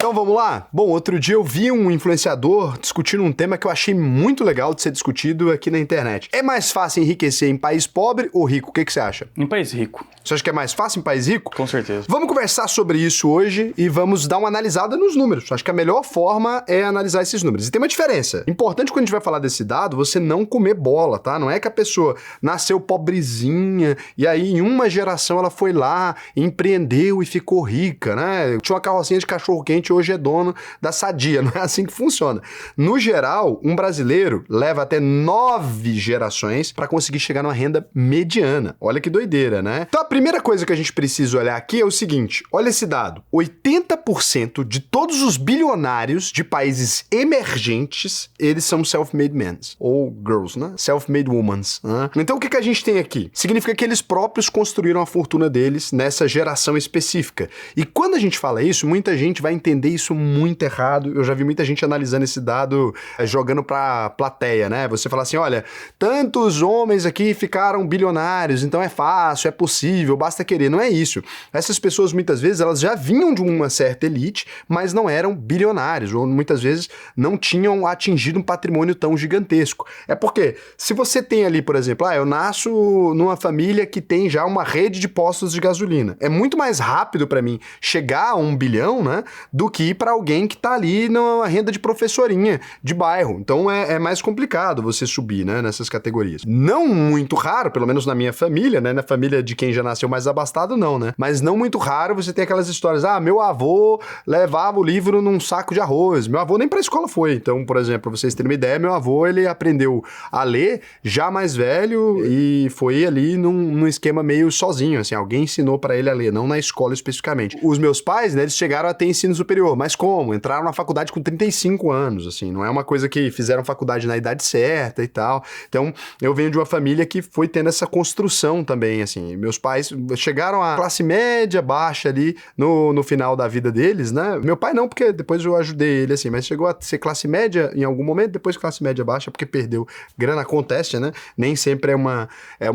Então vamos lá? Bom, outro dia eu vi um influenciador discutindo um tema que eu achei muito legal de ser discutido aqui na internet. É mais fácil enriquecer em país pobre ou rico? O que você acha? Em país rico. Você acha que é mais fácil em país rico? Com certeza. Vamos conversar sobre isso hoje e vamos dar uma analisada nos números. Acho que a melhor forma é analisar esses números. E tem uma diferença. Importante quando a gente vai falar desse dado, você não comer bola, tá? Não é que a pessoa nasceu pobrezinha e aí em uma geração ela foi lá, empreendeu e ficou rica, né? Tinha uma carrocinha de cachorro-quente e hoje é dono da Sadia. Não é assim que funciona. No geral, um brasileiro leva até 9 gerações para conseguir chegar numa renda mediana. Olha que doideira, né? Então a primeira coisa que a gente precisa olhar aqui é o seguinte, olha esse dado, 80% de todos os bilionários de países emergentes, eles são self-made men, ou girls, né? Self-made women. Né? Então o que a gente tem aqui? Significa que eles próprios construíram a fortuna deles nessa geração específica. E quando a gente fala isso, muita gente vai entender isso muito errado. Eu já vi muita gente analisando esse dado, jogando pra plateia, né? Você fala assim, olha, tantos homens aqui ficaram bilionários, então é fácil, é possível, basta querer. Não é isso. Essas pessoas, muitas vezes, elas já vinham de uma certa elite, mas não eram bilionários, ou muitas vezes não tinham atingido um patrimônio tão gigantesco. É porque, se você tem ali, por exemplo, eu nasço numa família que tem já uma rede de postos de gasolina. É muito mais rápido para mim chegar a 1 bilhão, né, do que para alguém que tá ali numa renda de professorinha de bairro. Então é mais complicado você subir, né, nessas categorias. Não muito raro, pelo menos na minha família, né, na família de quem já nasceu mais abastado, não, né? Mas não muito raro você ter aquelas histórias, meu avô levava o livro num saco de arroz. Meu avô nem pra escola foi. Então, por exemplo, pra vocês terem uma ideia, meu avô, ele aprendeu a ler já mais velho e foi ali num esquema meio sozinho, assim, alguém ensinou pra ele a ler, não na escola especificamente. Os meus pais, né, eles chegaram a ter ensino superior, mas como? Entraram na faculdade com 35 anos, assim, não é uma coisa que fizeram faculdade na idade certa e tal. Então, eu venho de uma família que foi tendo essa construção também, assim, meus pais chegaram à classe média, baixa ali no final da vida deles, né? Meu pai não, porque depois eu ajudei ele, assim, mas chegou a ser classe média em algum momento, depois classe média baixa, porque perdeu grana, acontece, né? Nem sempre é uma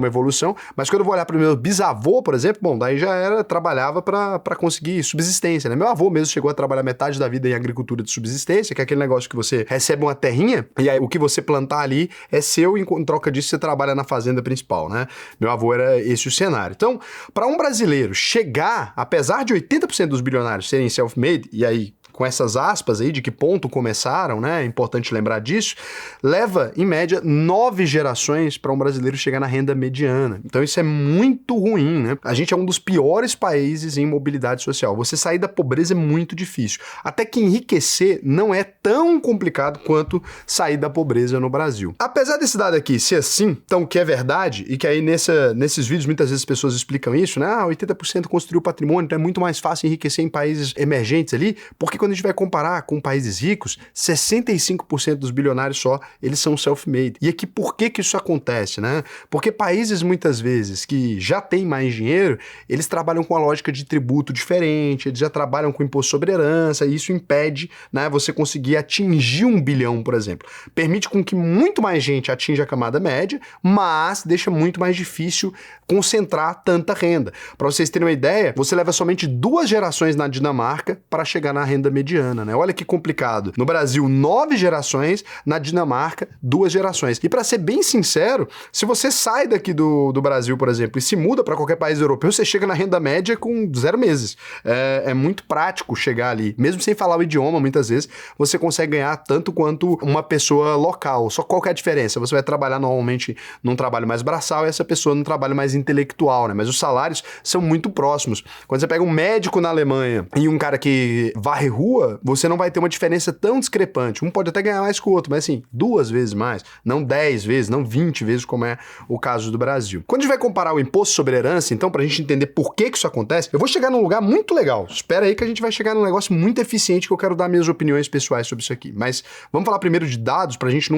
evolução, mas quando eu vou olhar para o meu bisavô, por exemplo, bom, daí já trabalhava para conseguir subsistência, né? Meu avô mesmo chegou a trabalhar metade da vida em agricultura de subsistência, que é aquele negócio que você recebe uma terrinha e aí o que você plantar ali é seu e em troca disso você trabalha na fazenda principal, né? Meu avô era esse o cenário. Então, para um brasileiro chegar, apesar de 80% dos bilionários serem self-made, e aí com essas aspas aí de que ponto começaram, né? É importante lembrar disso, leva, em média, 9 gerações para um brasileiro chegar na renda mediana. Então isso é muito ruim, né? A gente é um dos piores países em mobilidade social. Você sair da pobreza é muito difícil. Até que enriquecer não é tão complicado quanto sair da pobreza no Brasil. Apesar desse dado aqui ser assim, então que é verdade, e que aí nesses vídeos muitas vezes as pessoas explicam isso, né? 80% construiu patrimônio, então é muito mais fácil enriquecer em países emergentes ali, porque quando a gente vai comparar com países ricos, 65% dos bilionários só, eles são self-made. E aqui, por que isso acontece, né? Porque países, muitas vezes, que já têm mais dinheiro, eles trabalham com a lógica de tributo diferente, eles já trabalham com imposto sobre herança, e isso impede, né, você conseguir atingir 1 bilhão, por exemplo. Permite com que muito mais gente atinja a camada média, mas deixa muito mais difícil concentrar tanta renda. Para vocês terem uma ideia, você leva somente 2 gerações na Dinamarca para chegar na renda mediana, né? Olha que complicado. No Brasil, 9 gerações, na Dinamarca, 2 gerações. E para ser bem sincero, se você sai daqui do Brasil, por exemplo, e se muda para qualquer país europeu, você chega na renda média com 0 meses. É muito prático chegar ali. Mesmo sem falar o idioma, muitas vezes, você consegue ganhar tanto quanto uma pessoa local. Só qual que é a diferença? Você vai trabalhar normalmente num trabalho mais braçal e essa pessoa num trabalho mais intelectual, né? Mas os salários são muito próximos. Quando você pega um médico na Alemanha e um cara que varre rua, você não vai ter uma diferença tão discrepante. Um pode até ganhar mais que o outro, mas assim, 2 vezes mais, não 10 vezes, não 20 vezes, como é o caso do Brasil. Quando a gente vai comparar o imposto sobre herança, então, pra gente entender por que isso acontece, eu vou chegar num lugar muito legal. Espera aí que a gente vai chegar num negócio muito eficiente que eu quero dar minhas opiniões pessoais sobre isso aqui. Mas vamos falar primeiro de dados pra gente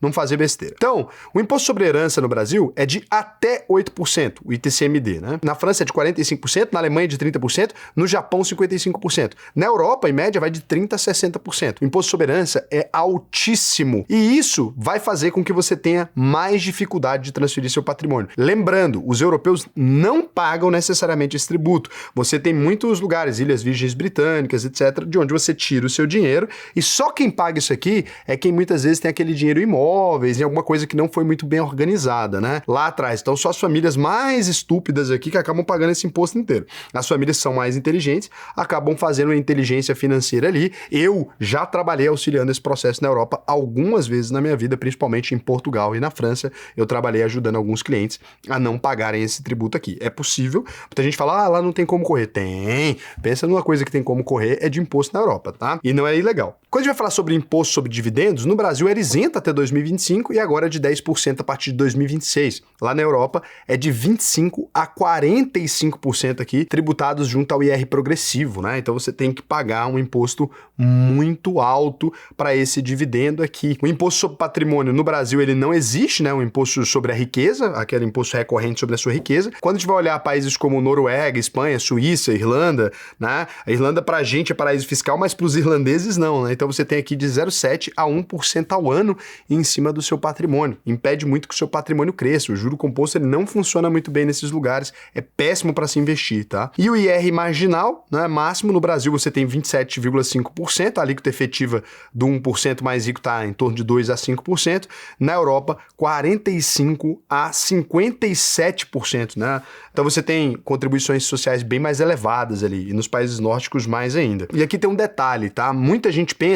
não fazer besteira. Então, o imposto sobre herança no Brasil é de até 8%, o ITCMD, né? Na França é de 45%, na Alemanha é de 30%, no Japão 55%. Na Europa, em média, média vai de 30% a 60%. O imposto sobre herança é altíssimo e isso vai fazer com que você tenha mais dificuldade de transferir seu patrimônio. Lembrando, os europeus não pagam necessariamente esse tributo. Você tem muitos lugares, Ilhas Virgens Britânicas, etc., de onde você tira o seu dinheiro e só quem paga isso aqui é quem muitas vezes tem aquele dinheiro em imóveis, em alguma coisa que não foi muito bem organizada, né? Lá atrás. Então, só as famílias mais estúpidas aqui que acabam pagando esse imposto inteiro. As famílias que são mais inteligentes acabam fazendo uma inteligência financeira ali. Eu já trabalhei auxiliando esse processo na Europa algumas vezes na minha vida, principalmente em Portugal e na França. Eu trabalhei ajudando alguns clientes a não pagarem esse tributo aqui. É possível. Muita gente fala, lá não tem como correr. Tem. Pensa numa coisa que tem como correr, é de imposto na Europa, tá? E não é ilegal. Quando a gente vai falar sobre imposto sobre dividendos, no Brasil era isento até 2025 e agora é de 10% a partir de 2026. Lá na Europa é de 25% a 45% aqui, tributados junto ao IR progressivo, né? Então você tem que pagar um imposto muito alto para esse dividendo aqui. O imposto sobre patrimônio no Brasil, ele não existe, né? O imposto sobre a riqueza, aquele imposto recorrente sobre a sua riqueza. Quando a gente vai olhar países como Noruega, Espanha, Suíça, Irlanda, né? A Irlanda pra gente é paraíso fiscal, mas pros irlandeses não, né? Então você tem aqui de 0,7% a 1% ao ano em cima do seu patrimônio. Impede muito que o seu patrimônio cresça. O juro composto ele não funciona muito bem nesses lugares. É péssimo para se investir, tá? E o IR marginal, né, máximo no Brasil você tem 27,5%, a alíquota efetiva do 1% mais rico está em torno de 2% a 5%. Na Europa, 45% a 57%, né? Então você tem contribuições sociais bem mais elevadas ali, e nos países nórdicos mais ainda. E aqui tem um detalhe, tá? Muita gente pensa,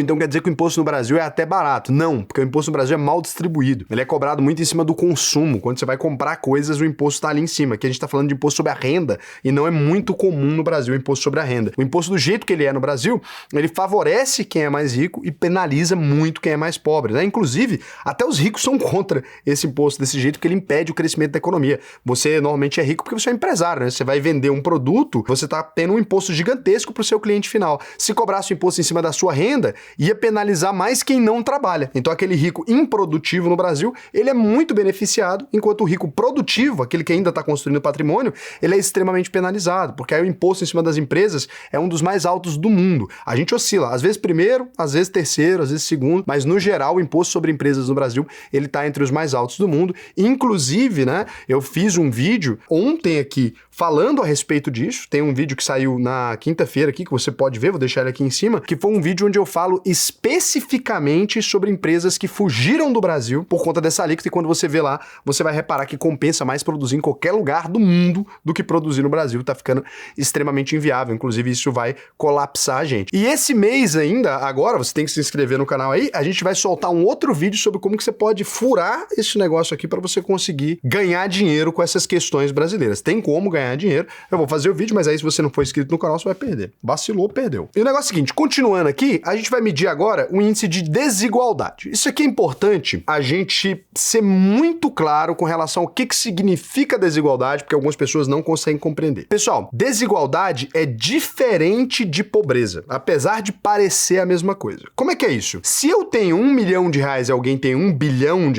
então quer dizer que o imposto no Brasil é até barato. Não, porque o imposto no Brasil é mal distribuído. Ele é cobrado muito em cima do consumo. Quando você vai comprar coisas, o imposto está ali em cima. Aqui a gente está falando de imposto sobre a renda, e não é muito comum no Brasil o imposto sobre a renda. O imposto do jeito que ele é no Brasil, ele favorece quem é mais rico e penaliza muito quem é mais pobre, né? Inclusive, até os ricos são contra esse imposto desse jeito, porque ele impede o crescimento da economia. Você normalmente é rico porque você é empresário, né? Você vai vender um produto, você está tendo um imposto gigantesco para o seu cliente final. Se cobrasse o imposto em cima da sua renda, ia penalizar mais quem não trabalha. Então aquele rico improdutivo no Brasil, ele é muito beneficiado, enquanto o rico produtivo, aquele que ainda está construindo patrimônio, ele é extremamente penalizado, porque aí o imposto em cima das empresas é um dos mais altos do mundo. A gente oscila, às vezes primeiro, às vezes terceiro, às vezes segundo, mas no geral o imposto sobre empresas no Brasil, ele está entre os mais altos do mundo. Inclusive, né, eu fiz um vídeo ontem aqui falando a respeito disso, tem um vídeo que saiu na quinta-feira aqui, que você pode ver, vou deixar ele aqui em cima, que foi um vídeo onde eu falo especificamente sobre empresas que fugiram do Brasil por conta dessa alíquota, e quando você vê lá, você vai reparar que compensa mais produzir em qualquer lugar do mundo do que produzir no Brasil, tá ficando extremamente inviável, inclusive isso vai colapsar a gente. E esse mês ainda, agora, você tem que se inscrever no canal aí, a gente vai soltar um outro vídeo sobre como que você pode furar esse negócio aqui para você conseguir ganhar dinheiro com essas questões brasileiras. Tem como ganhar dinheiro, eu vou fazer o vídeo, mas aí se você não for inscrito no canal, você vai perder. Vacilou, perdeu. E o negócio é o seguinte, continuando aqui, a gente vai medir agora o índice de desigualdade. Isso aqui é importante a gente ser muito claro com relação ao que significa desigualdade, porque algumas pessoas não conseguem compreender. Pessoal, desigualdade é diferente de pobreza, apesar de parecer a mesma coisa. Como é que é isso? Se eu tenho R$1 milhão e alguém tem R$1 bilhão,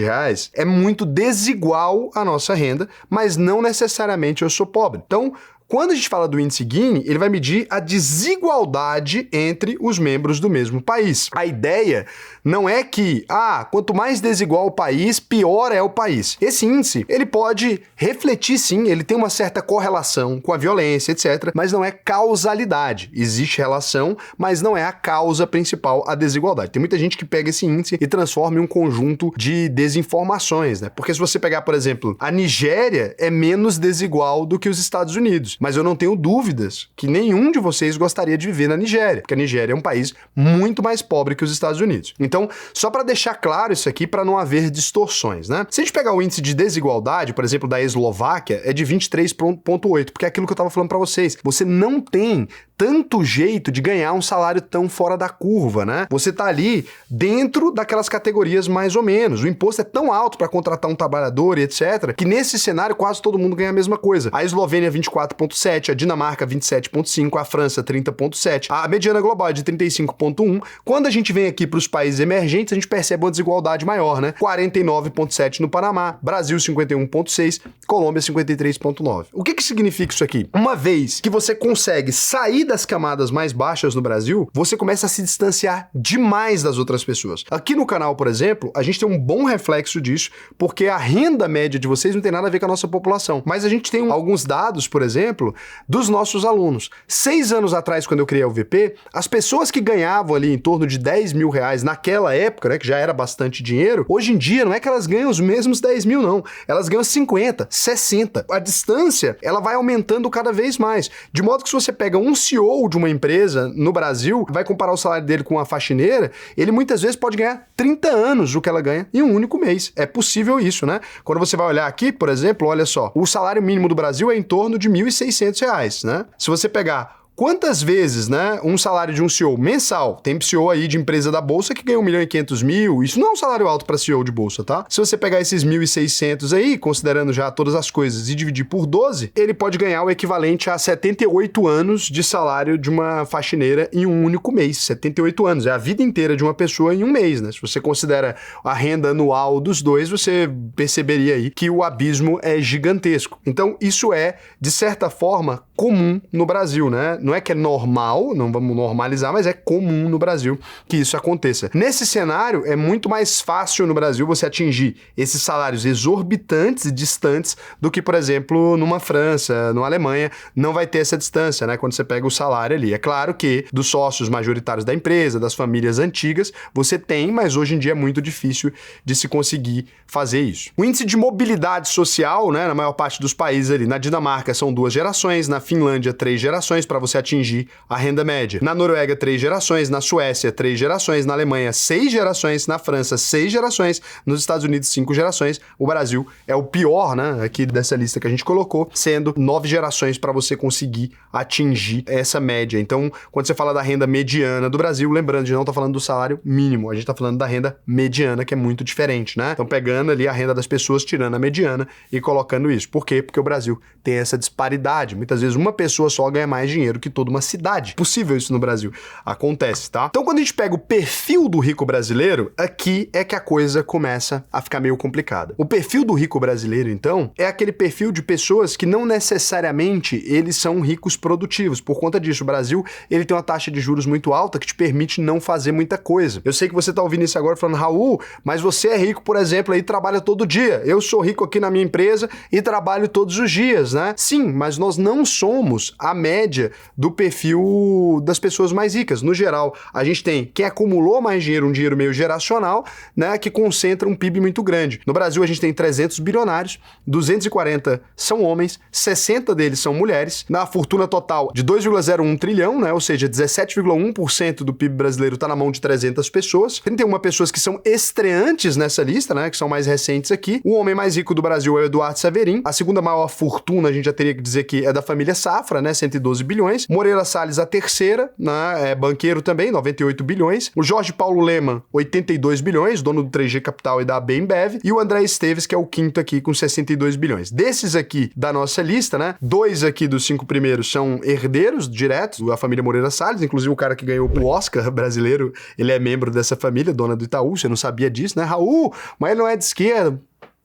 é muito desigual a nossa renda, mas não necessariamente eu sou pobre. Então, quando a gente fala do índice Gini, ele vai medir a desigualdade entre os membros do mesmo país. A ideia não é que, quanto mais desigual o país, pior é o país. Esse índice, ele pode refletir sim, ele tem uma certa correlação com a violência, etc., mas não é causalidade. Existe relação, mas não é a causa principal a desigualdade. Tem muita gente que pega esse índice e transforma em um conjunto de desinformações, né? Porque se você pegar, por exemplo, a Nigéria é menos desigual do que os Estados Unidos. Mas eu não tenho dúvidas que nenhum de vocês gostaria de viver na Nigéria, porque a Nigéria é um país muito mais pobre que os Estados Unidos. Então, só para deixar claro isso aqui, para não haver distorções, né? Se a gente pegar o índice de desigualdade, por exemplo, da Eslováquia, é de 23,8, porque é aquilo que eu estava falando para vocês. Você não tem tanto jeito de ganhar um salário tão fora da curva, né? Você tá ali dentro daquelas categorias mais ou menos. O imposto é tão alto para contratar um trabalhador e etc, que nesse cenário quase todo mundo ganha a mesma coisa. A Eslovênia 24,8 26,7%, a Dinamarca 27,5%, a França 30,7%, a mediana global é de 35,1%. Quando a gente vem aqui para os países emergentes, a gente percebe uma desigualdade maior, né? 49,7% no Panamá, Brasil 51,6%, Colômbia 53,9%. O que significa isso aqui? Uma vez que você consegue sair das camadas mais baixas no Brasil, você começa a se distanciar demais das outras pessoas. Aqui no canal, por exemplo, a gente tem um bom reflexo disso, porque a renda média de vocês não tem nada a ver com a nossa população. Mas a gente tem alguns dados, por exemplo, dos nossos alunos. 6 anos atrás, quando eu criei o VP, as pessoas que ganhavam ali em torno de 10 mil reais naquela época, né, que já era bastante dinheiro, hoje em dia não é que elas ganham os mesmos 10 mil, não. Elas ganham 50, 60. A distância, ela vai aumentando cada vez mais. De modo que se você pega um CEO de uma empresa no Brasil, vai comparar o salário dele com uma faxineira, ele muitas vezes pode ganhar 30 anos o que ela ganha em um único mês. É possível isso, né? Quando você vai olhar aqui, por exemplo, olha só, o salário mínimo do Brasil é em torno de R$ 1.600, né? Se você pegar quantas vezes, né, um salário de um CEO mensal, tem CEO aí de empresa da Bolsa que ganha 1.500.000, isso não é um salário alto para CEO de Bolsa, tá? Se você pegar esses 1.600 aí, considerando já todas as coisas, e dividir por 12, ele pode ganhar o equivalente a 78 anos de salário de uma faxineira em um único mês. 78 anos, é a vida inteira de uma pessoa em um mês, né? Se você considera a renda anual dos dois, você perceberia aí que o abismo é gigantesco. Então, isso é, de certa forma, comum no Brasil, né? Não é que é normal, não vamos normalizar, mas é comum no Brasil que isso aconteça. Nesse cenário, é muito mais fácil no Brasil você atingir esses salários exorbitantes e distantes do que, por exemplo, numa França, numa Alemanha, não vai ter essa distância, né? Quando você pega o salário ali. É claro que dos sócios majoritários da empresa, das famílias antigas, você tem, mas hoje em dia é muito difícil de se conseguir fazer isso. O índice de mobilidade social, né, na maior parte dos países ali, na Dinamarca são 2 gerações, na Finlândia 3 gerações para você atingir a renda média. Na Noruega 3 gerações, na Suécia 3 gerações, na Alemanha 6 gerações, na França 6 gerações, nos Estados Unidos 5 gerações. O Brasil é o pior, né, aqui dessa lista que a gente colocou, sendo 9 gerações para você conseguir atingir essa média. Então, quando você fala da renda mediana do Brasil, lembrando de não estar falando do salário mínimo, a gente está falando da renda mediana, que é muito diferente, né? Então, pegando ali a renda das pessoas, tirando a mediana e colocando isso. Por quê? Porque o Brasil tem essa disparidade. Muitas vezes uma pessoa só ganha mais dinheiro que toda uma cidade. Possível isso no Brasil. Acontece, tá? Então, quando a gente pega o perfil do rico brasileiro, aqui é que a coisa começa a ficar meio complicada. O perfil do rico brasileiro, então, é aquele perfil de pessoas que não necessariamente eles são ricos produtivos. Por conta disso, o Brasil, ele tem uma taxa de juros muito alta que te permite não fazer muita coisa. Eu sei que você tá ouvindo isso agora falando, Raul, mas você é rico, por exemplo, aí trabalha todo dia. Eu sou rico aqui na minha empresa e trabalho todos os dias, né? Sim, mas nós não somos a média do perfil das pessoas mais ricas. No geral, a gente tem quem acumulou mais dinheiro, um dinheiro meio geracional, né, que concentra um PIB muito grande. No Brasil, a gente tem 300 bilionários, 240 são homens, 60 deles são mulheres, na fortuna total de 2,01 trilhão, né, ou seja, 17,1% do PIB brasileiro está na mão de 300 pessoas, 31 pessoas que são estreantes nessa lista, né, que são mais recentes aqui. O homem mais rico do Brasil é o Eduardo Saverin, a segunda maior fortuna, a gente já teria que dizer que é da família Safra, né, 112 bilhões, Moreira Salles a terceira, né, é banqueiro também, 98 bilhões, o Jorge Paulo Lemann, 82 bilhões, dono do 3G Capital e da Bembev, e o André Esteves, que é o quinto aqui com 62 bilhões. Desses aqui da nossa lista, né, 2 aqui dos 5 primeiros são herdeiros diretos da família Moreira Salles, inclusive o cara que ganhou o Oscar brasileiro, ele é membro dessa família, dona do Itaú, você não sabia disso, né, Raul? Mas ele não é de esquerda.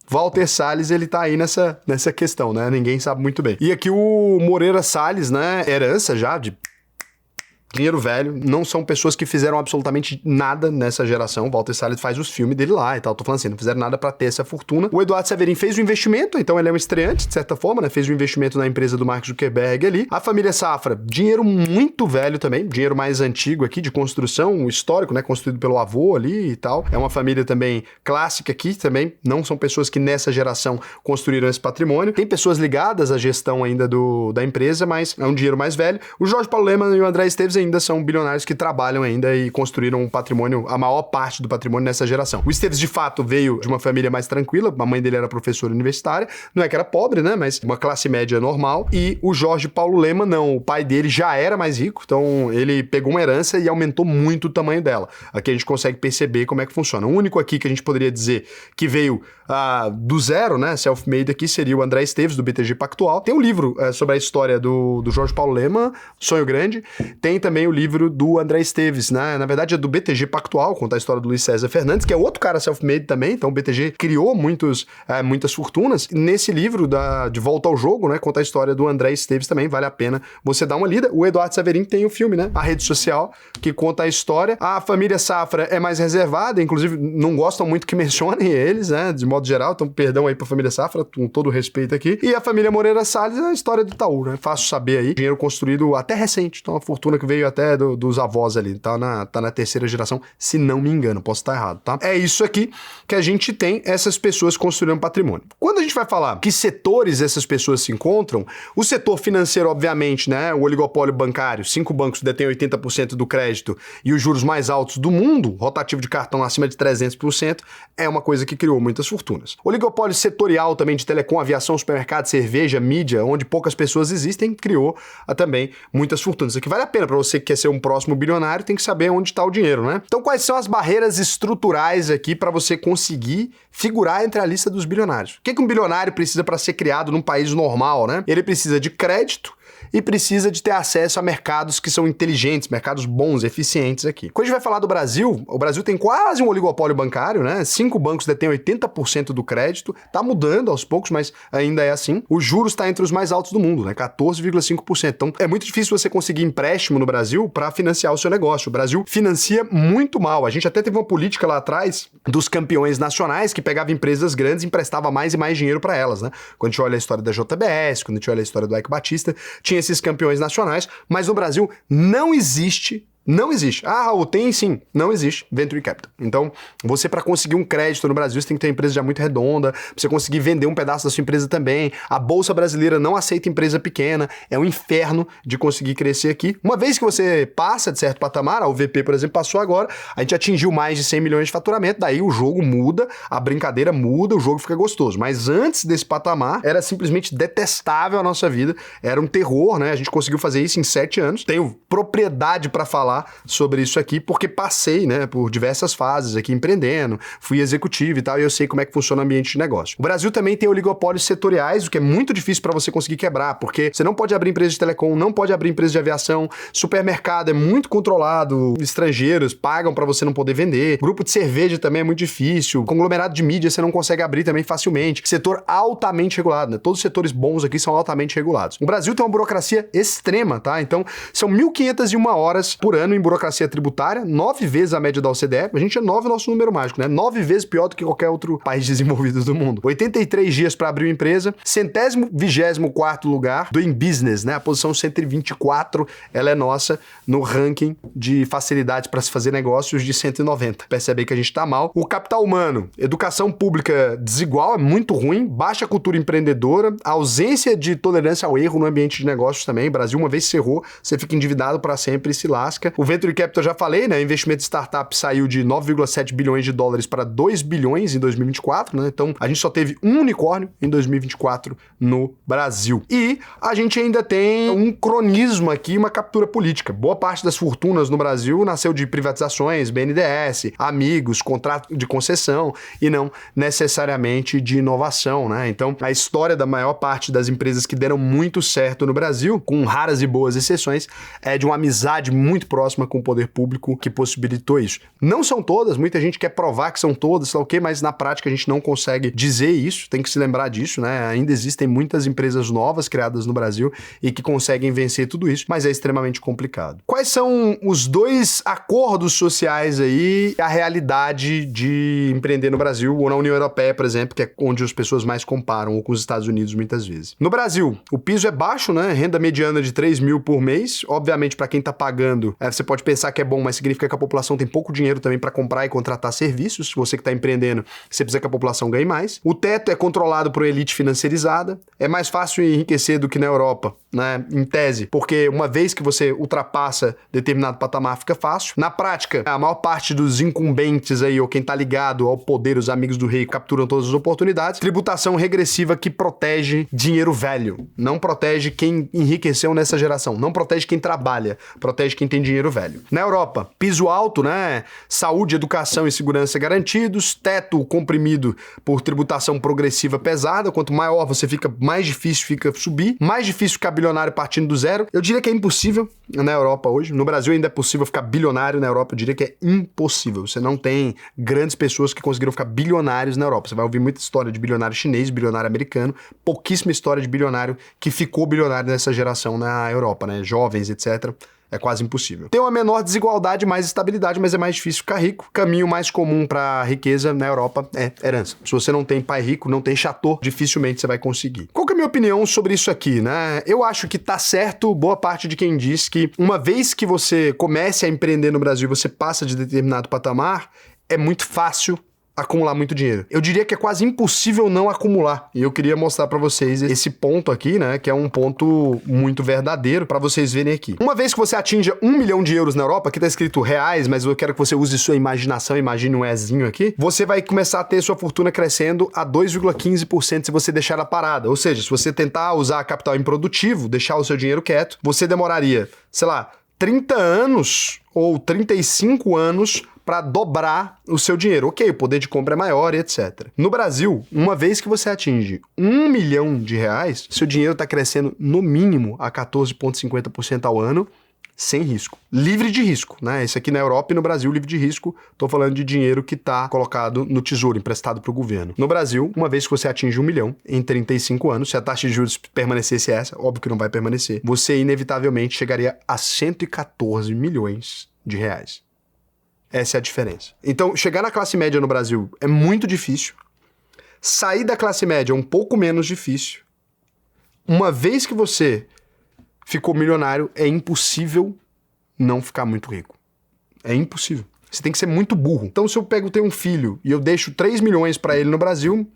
Walter Salles, ele tá aí nessa questão, né? Ninguém sabe muito bem. E aqui o Moreira Salles, né? Herança já de dinheiro velho, não são pessoas que fizeram absolutamente nada nessa geração. O Walter Salles faz os filmes dele lá e tal. Tô falando assim, não fizeram nada pra ter essa fortuna. O Eduardo Saverin fez o investimento, então ele é um estreante, de certa forma, né? Fez o investimento na empresa do Mark Zuckerberg ali. A família Safra, dinheiro muito velho também, dinheiro mais antigo aqui, de construção, histórico, né? Construído pelo avô ali e tal. É uma família também clássica aqui também. Não são pessoas que nessa geração construíram esse patrimônio. Tem pessoas ligadas à gestão ainda da empresa, mas é um dinheiro mais velho. O Jorge Paulo Lemann e o André Esteves ainda são bilionários que trabalham ainda e construíram um patrimônio, a maior parte do patrimônio nessa geração. O Esteves, de fato, veio de uma família mais tranquila, a mãe dele era professora universitária, não é que era pobre, né, mas uma classe média normal, e o Jorge Paulo Lema não, o pai dele já era mais rico, então ele pegou uma herança e aumentou muito o tamanho dela. Aqui a gente consegue perceber como é que funciona. O único aqui que a gente poderia dizer que veio do zero, né, self-made aqui, seria o André Esteves, do BTG Pactual. Tem um livro sobre a história do Jorge Paulo Lema, Sonho Grande. Tem também o livro do André Esteves, né, na verdade é do BTG Pactual, conta a história do Luiz César Fernandes, que é outro cara self-made também, então o BTG criou muitas fortunas. Nesse livro, De Volta ao Jogo, né, conta a história do André Esteves também, vale a pena você dar uma lida. O Eduardo Saverin tem o filme, né, A Rede Social, que conta a história. A família Safra é mais reservada, inclusive não gostam muito que mencionem eles, né, de modo geral, então perdão aí pra família Safra, com todo o respeito aqui. E a família Moreira Salles é a história do Itaú, né, fácil saber aí, dinheiro construído até recente, então uma fortuna que veio até dos avós ali, tá na terceira geração, se não me engano, posso estar errado, tá? É isso aqui que a gente tem, essas pessoas construindo patrimônio. Quando a gente vai falar que setores essas pessoas se encontram, o setor financeiro, obviamente, né, o oligopólio bancário, 5 bancos detêm 80% do crédito e os juros mais altos do mundo, rotativo de cartão acima de 300%, é uma coisa que criou muitas fortunas. Oligopólio setorial também de telecom, aviação, supermercado, cerveja, mídia, onde poucas pessoas existem, criou também muitas fortunas. Isso aqui vale a pena para você que quer ser um próximo bilionário, tem que saber onde está o dinheiro, né? Então, quais são as barreiras estruturais aqui para você conseguir figurar entre a lista dos bilionários? O que um bilionário precisa para ser criado num país normal, né? Ele precisa de crédito e precisa de ter acesso a mercados que são inteligentes, mercados bons, eficientes aqui. Quando a gente vai falar do Brasil, o Brasil tem quase um oligopólio bancário, né? 5 bancos detêm 80% do crédito, tá mudando aos poucos, mas ainda é assim. O juros está entre os mais altos do mundo, né? 14,5%. Então, é muito difícil você conseguir empréstimo no Brasil para financiar o seu negócio. O Brasil financia muito mal. A gente até teve uma política lá atrás dos campeões nacionais que pegava empresas grandes e emprestava mais e mais dinheiro para elas, né? Quando a gente olha a história da JBS, quando a gente olha a história do Eike Batista, tinha esses campeões nacionais, mas no Brasil não existe. Ah, Raul, tem sim. Não existe Venture Capital. Então, você para conseguir um crédito no Brasil, você tem que ter uma empresa já muito redonda, pra você conseguir vender um pedaço da sua empresa também. A Bolsa Brasileira não aceita empresa pequena, é um inferno de conseguir crescer aqui. Uma vez que você passa de certo patamar, a UVP, por exemplo, passou agora, a gente atingiu mais de 100 milhões de faturamento, daí o jogo muda, a brincadeira muda, o jogo fica gostoso. Mas antes desse patamar, era simplesmente detestável a nossa vida, era um terror, né? A gente conseguiu fazer isso em 7 anos. Tenho propriedade para falar sobre isso aqui, porque passei, né, por diversas fases aqui empreendendo, fui executivo e tal, e eu sei como é que funciona o ambiente de negócio. O Brasil também tem oligopólios setoriais, o que é muito difícil para você conseguir quebrar, porque você não pode abrir empresa de telecom, não pode abrir empresa de aviação, supermercado é muito controlado, estrangeiros pagam para você não poder vender, grupo de cerveja também é muito difícil, conglomerado de mídia você não consegue abrir também facilmente, setor altamente regulado, né? Todos os setores bons aqui são altamente regulados. O Brasil tem uma burocracia extrema, tá? Então, são 1.501 horas por ano em burocracia tributária, 9 vezes a média da OCDE. A gente é 9 nosso número mágico, né? 9 vezes pior do que qualquer outro país desenvolvido do mundo. 83 dias para abrir uma empresa, 124º lugar do In Business, né? A posição 124, ela é nossa no ranking de facilidade para se fazer negócios de 190. Percebe aí que a gente tá mal. O capital humano, educação pública desigual, é muito ruim, baixa cultura empreendedora, ausência de tolerância ao erro no ambiente de negócios também. O Brasil, uma vez se errou, você fica endividado para sempre e se lasca. O Venture Capital, já falei, né? O investimento de startup saiu de 9,7 bilhões de dólares para 2 bilhões em 2024, né? Então, a gente só teve um unicórnio em 2024 no Brasil. E a gente ainda tem um cronismo aqui, uma captura política. Boa parte das fortunas no Brasil nasceu de privatizações, BNDES, amigos, contrato de concessão e não necessariamente de inovação, né? Então, a história da maior parte das empresas que deram muito certo no Brasil, com raras e boas exceções, é de uma amizade muito próxima com o poder público que possibilitou isso. Não são todas, muita gente quer provar que são todas, sei lá o quê, mas na prática a gente não consegue dizer isso, tem que se lembrar disso, né? Ainda existem muitas empresas novas criadas no Brasil e que conseguem vencer tudo isso, mas é extremamente complicado. Quais são os dois acordos sociais aí, a realidade de empreender no Brasil ou na União Europeia, por exemplo, que é onde as pessoas mais comparam, ou com os Estados Unidos muitas vezes? No Brasil, o piso é baixo, né? Renda mediana de 3 mil por mês, obviamente para quem tá pagando Você pode pensar que é bom, mas significa que a população tem pouco dinheiro também para comprar e contratar serviços. Se você que está empreendendo, você precisa que a população ganhe mais. O teto é controlado por uma elite financeirizada. É mais fácil enriquecer do que na Europa, né? Em tese, porque uma vez que você ultrapassa determinado patamar, fica fácil. Na prática, a maior parte dos incumbentes aí, ou quem tá ligado ao poder, os amigos do rei, capturam todas as oportunidades. Tributação regressiva que protege dinheiro velho. Não protege quem enriqueceu nessa geração. Não protege quem trabalha. Protege quem tem dinheiro velho. Na Europa, piso alto, né? Saúde, educação e segurança garantidos. Teto comprimido por tributação progressiva pesada. Quanto maior você fica, mais difícil fica subir. Mais difícil ficar bilionário partindo do zero. Eu diria que é impossível na Europa hoje. No Brasil ainda é possível ficar bilionário. Na Europa eu diria que é impossível. Você não tem grandes pessoas que conseguiram ficar bilionários na Europa. Você vai ouvir muita história de bilionário chinês, bilionário americano. Pouquíssima história de bilionário que ficou bilionário nessa geração na Europa, né? Jovens, etc. É quase impossível. Tem uma menor desigualdade, mais estabilidade, mas é mais difícil ficar rico. Caminho mais comum para riqueza na Europa é herança. Se você não tem pai rico, não tem chateau, dificilmente você vai conseguir. Qual que é a minha opinião sobre isso aqui, né? Eu acho que tá certo boa parte de quem diz que uma vez que você comece a empreender no Brasil e você passa de determinado patamar, é muito fácil acumular muito dinheiro. Eu diria que é quase impossível não acumular. E eu queria mostrar pra vocês esse ponto aqui, né, que é um ponto muito verdadeiro pra vocês verem aqui. Uma vez que você atinja 1 milhão de euros na Europa, aqui tá escrito reais, mas eu quero que você use sua imaginação, imagine um Ezinho aqui, você vai começar a ter sua fortuna crescendo a 2,15% se você deixar ela parada. Ou seja, se você tentar usar capital improdutivo, deixar o seu dinheiro quieto, você demoraria, sei lá, 30 anos ou 35 anos para dobrar o seu dinheiro. Ok, o poder de compra é maior e etc. No Brasil, uma vez que você atinge 1 milhão de reais, seu dinheiro está crescendo no mínimo a 14,50% ao ano, sem risco. Livre de risco, né? Esse aqui na Europa e no Brasil, livre de risco. Tô falando de dinheiro que tá colocado no tesouro, emprestado pro governo. No Brasil, uma vez que você atinge 1 milhão em 35 anos, se a taxa de juros permanecesse essa, óbvio que não vai permanecer, você inevitavelmente chegaria a 114 milhões de reais. Essa é a diferença. Então, chegar na classe média no Brasil é muito difícil. Sair da classe média é um pouco menos difícil. Uma vez que você ficou milionário, é impossível não ficar muito rico. É impossível. Você tem que ser muito burro. Então, se eu tenho um filho e eu deixo 3 milhões pra ele no Brasil,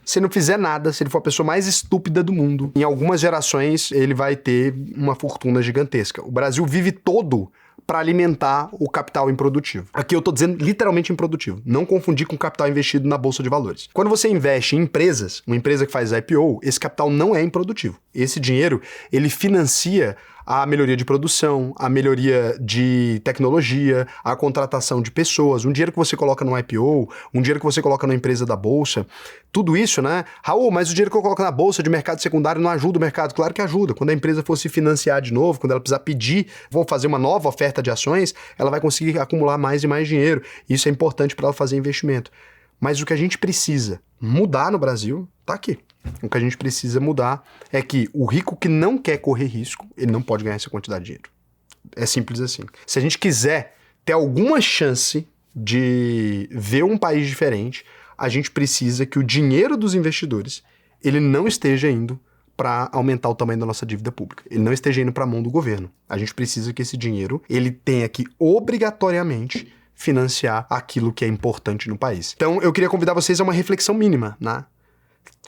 se não fizer nada, se ele for a pessoa mais estúpida do mundo, em algumas gerações ele vai ter uma fortuna gigantesca. O Brasil vive todo para alimentar o capital improdutivo. Aqui eu tô dizendo literalmente improdutivo. Não confundir com capital investido na bolsa de valores. Quando você investe em empresas, uma empresa que faz IPO, esse capital não é improdutivo. Esse dinheiro, ele financia a melhoria de produção, a melhoria de tecnologia, a contratação de pessoas, um dinheiro que você coloca no IPO, um dinheiro que você coloca na empresa da bolsa, tudo isso, né? Raul, mas o dinheiro que eu coloco na bolsa de mercado secundário não ajuda o mercado? Claro que ajuda. Quando a empresa for se financiar de novo, quando ela precisar pedir, vou fazer uma nova oferta de ações, ela vai conseguir acumular mais e mais dinheiro. Isso é importante para ela fazer investimento. Mas o que a gente precisa mudar no Brasil tá aqui. O que a gente precisa mudar é que o rico que não quer correr risco, ele não pode ganhar essa quantidade de dinheiro. É simples assim. Se a gente quiser ter alguma chance de ver um país diferente, a gente precisa que o dinheiro dos investidores, ele não esteja indo para aumentar o tamanho da nossa dívida pública. Ele não esteja indo para a mão do governo. A gente precisa que esse dinheiro, ele tenha que obrigatoriamente financiar aquilo que é importante no país. Então, eu queria convidar vocês a uma reflexão mínima, né?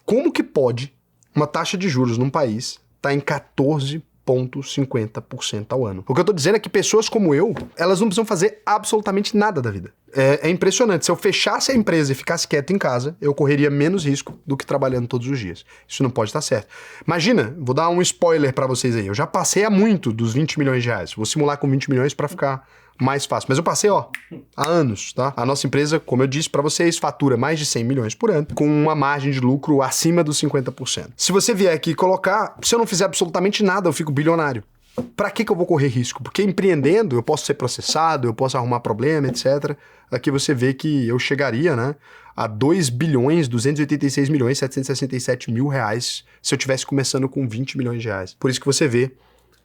Como que pode uma taxa de juros num país estar em 14,50% ao ano? O que eu tô dizendo é que pessoas como eu, elas não precisam fazer absolutamente nada da vida. É impressionante. Se eu fechasse a empresa e ficasse quieto em casa, eu correria menos risco do que trabalhando todos os dias. Isso não pode estar certo. Imagina, vou dar um spoiler pra vocês aí. Eu já passei há muito dos 20 milhões de reais. Vou simular com 20 milhões pra ficar mais fácil. Mas eu passei, há anos, tá? A nossa empresa, como eu disse pra vocês, fatura mais de 100 milhões por ano, com uma margem de lucro acima dos 50%. Se você vier aqui colocar, se eu não fizer absolutamente nada, eu fico bilionário. Pra que eu vou correr risco? Porque empreendendo, eu posso ser processado, eu posso arrumar problema, etc. Aqui você vê que eu chegaria, né, a 2.286.767.000 reais se eu tivesse começando com 20 milhões de reais. Por isso que você vê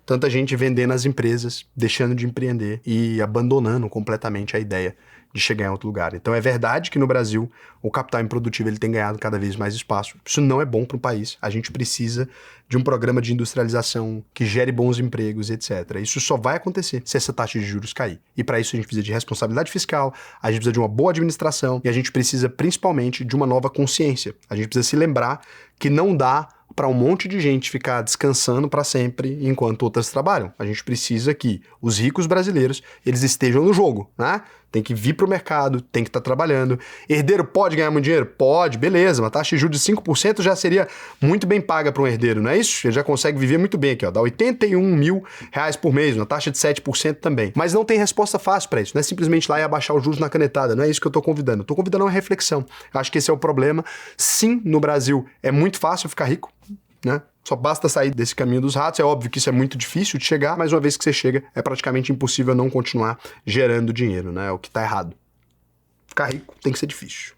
tanta gente vendendo as empresas, deixando de empreender e abandonando completamente a ideia de chegar em outro lugar. Então é verdade que no Brasil o capital improdutivo ele tem ganhado cada vez mais espaço. Isso não é bom para o país. A gente precisa de um programa de industrialização que gere bons empregos, etc. Isso só vai acontecer se essa taxa de juros cair. E para isso a gente precisa de responsabilidade fiscal, a gente precisa de uma boa administração e a gente precisa principalmente de uma nova consciência. A gente precisa se lembrar que não dá para um monte de gente ficar descansando para sempre enquanto outras trabalham. A gente precisa que os ricos brasileiros eles estejam no jogo, né? Tem que vir para o mercado, tem que estar trabalhando. Herdeiro pode ganhar muito dinheiro? Pode, beleza. Uma taxa de juros de 5% já seria muito bem paga para um herdeiro, não é isso? Ele já consegue viver muito bem aqui, ó. Dá R$81 mil por mês, uma taxa de 7% também. Mas não tem resposta fácil para isso. Não é simplesmente ir lá e abaixar os juros na canetada. Não é isso que eu estou convidando. Eu estou convidando a uma reflexão. Eu acho que esse é o problema. Sim, no Brasil é muito fácil ficar rico, né? Só basta sair desse caminho dos ratos. É óbvio que isso é muito difícil de chegar, mas uma vez que você chega, é praticamente impossível não continuar gerando dinheiro, né? É o que tá errado. Ficar rico tem que ser difícil.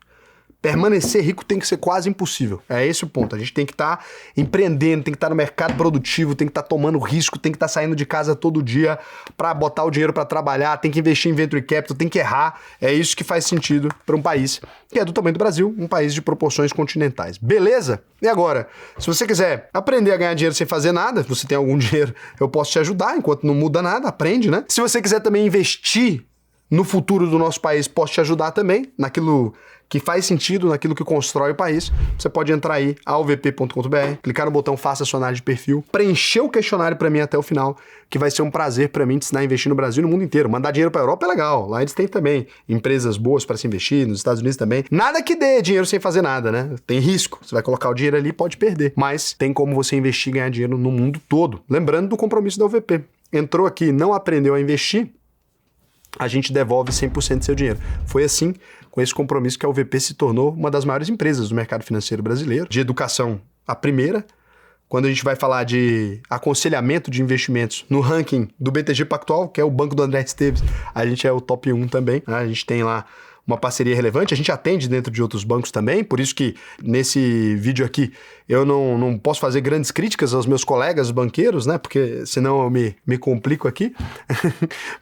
Permanecer rico tem que ser quase impossível. É esse o ponto. A gente tem que estar empreendendo, tem que estar no mercado produtivo, tem que estar tomando risco, tem que estar saindo de casa todo dia para botar o dinheiro para trabalhar, tem que investir em venture capital, tem que errar. É isso que faz sentido para um país que é do tamanho do Brasil, um país de proporções continentais. Beleza? E agora, se você quiser aprender a ganhar dinheiro sem fazer nada, se você tem algum dinheiro, eu posso te ajudar, enquanto não muda nada, aprende, né? Se você quiser também investir no futuro do nosso país, posso te ajudar também, naquilo que faz sentido, naquilo que constrói o país. Você pode entrar aí, alvp.com.br, clicar no botão Faça sua análise de perfil, preencher o questionário para mim até o final, que vai ser um prazer para mim te ensinar a investir no Brasil e no mundo inteiro. Mandar dinheiro para a Europa é legal, lá eles têm também empresas boas para se investir, nos Estados Unidos também. Nada que dê dinheiro sem fazer nada, né? Tem risco, você vai colocar o dinheiro ali e pode perder, mas tem como você investir e ganhar dinheiro no mundo todo. Lembrando do compromisso da UVP. Entrou aqui e não aprendeu a investir, a gente devolve 100% do seu dinheiro. Foi assim, com esse compromisso, que a UVP se tornou uma das maiores empresas do mercado financeiro brasileiro. De educação, a primeira. Quando a gente vai falar de aconselhamento de investimentos no ranking do BTG Pactual, que é o banco do André Esteves, a gente é o top 1 também. Né? A gente tem lá uma parceria relevante, a gente atende dentro de outros bancos também, por isso que nesse vídeo aqui eu não posso fazer grandes críticas aos meus colegas banqueiros, né, porque senão eu me complico aqui.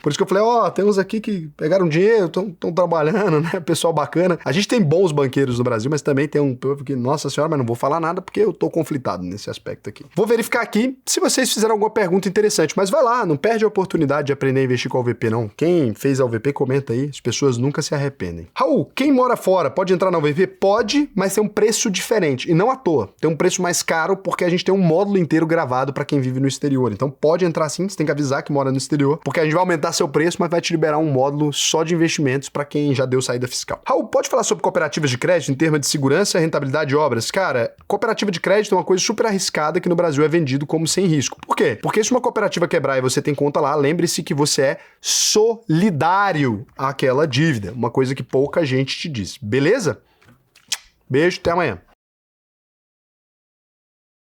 Por isso que eu falei, tem uns aqui que pegaram dinheiro, estão trabalhando, né, pessoal bacana. A gente tem bons banqueiros no Brasil, mas também tem um povo que, nossa senhora, mas não vou falar nada porque eu tô conflitado nesse aspecto aqui. Vou verificar aqui se vocês fizeram alguma pergunta interessante, mas vai lá, não perde a oportunidade de aprender a investir com a UVP, não. Quem fez a UVP, comenta aí, as pessoas nunca se arrependem. Raul, quem mora fora pode entrar na UVP? Pode, mas tem um preço diferente. E não à toa. Tem um preço mais caro porque a gente tem um módulo inteiro gravado para quem vive no exterior. Então pode entrar sim, você tem que avisar que mora no exterior, porque a gente vai aumentar seu preço, mas vai te liberar um módulo só de investimentos para quem já deu saída fiscal. Raul, pode falar sobre cooperativas de crédito em termos de segurança, rentabilidade de obras? Cara, cooperativa de crédito é uma coisa super arriscada que no Brasil é vendido como sem risco. Por quê? Porque se uma cooperativa quebrar e você tem conta lá, lembre-se que você é solidário àquela dívida. Uma coisa que pouca gente te diz. Beleza? Beijo, até amanhã.